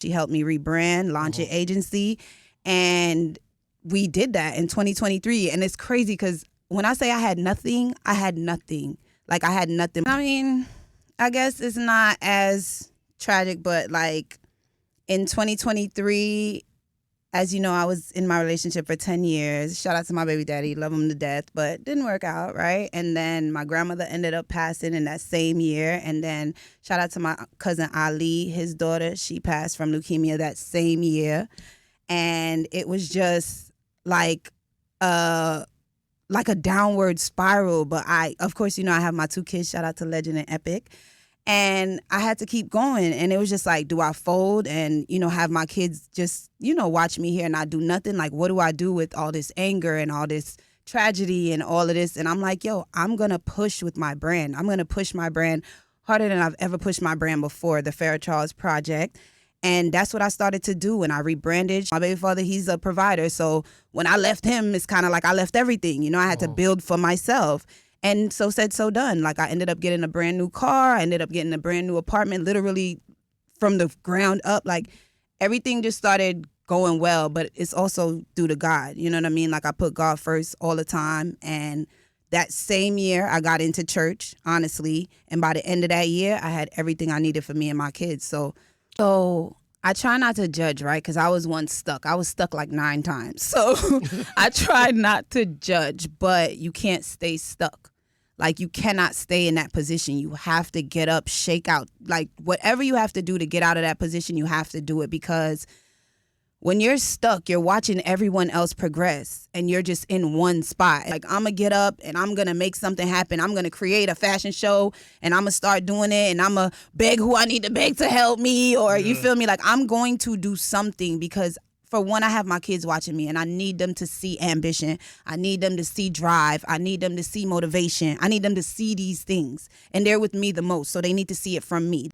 She helped me rebrand, launch an agency, and we did that in 2023. And it's crazy because when I say I had nothing, I had nothing. Like, I had nothing. I mean, I guess it's not as tragic, but like in 2023, as you know, I was in my relationship for 10 years. Shout out to my baby daddy, love him to death, but didn't work out, right? And then my grandmother ended up passing in that same year. And then shout out to my cousin Ali, his daughter, she passed from leukemia that same year. And it was just like a downward spiral. But of course, you know, I have my 2 kids, shout out to Legend and Epic. And I had to keep going. And it was just like, do I fold and, you know, have my kids just, you know, watch me here and not do nothing? Like, what do I do with all this anger and all this tragedy and all of this? And I'm like, yo, I'm going to push with my brand. I'm going to push my brand harder than I've ever pushed my brand before, the Farrah Charles Project. And that's what I started to do when I rebranded. My baby father, he's a provider. So when I left him, it's kind of like I left everything. You know, I had to build for myself. And so said, so done. Like, I ended up getting a brand new car. I ended up getting a brand new apartment, literally from the ground up. Like, everything just started going well, but it's also due to God. You know what I mean? Like, I put God first all the time. And that same year, I got into church, honestly. And by the end of that year, I had everything I needed for me and my kids. So I try not to judge, right? Because I was once stuck. I was stuck like 9 times. So I try not to judge, but you can't stay stuck. Like, you cannot stay in that position. You have to get up, shake out. Like, whatever you have to do to get out of that position, you have to do it, because when you're stuck, you're watching everyone else progress and you're just in one spot. Like, I'm going to get up and I'm going to make something happen. I'm going to create a fashion show and I'm going to start doing it, and I'm going to beg who I need to beg to help me, or you feel me? Like, I'm going to do something, because for one, I have my kids watching me and I need them to see ambition. I need them to see drive. I need them to see motivation. I need them to see these things. And they're with me the most, so they need to see it from me.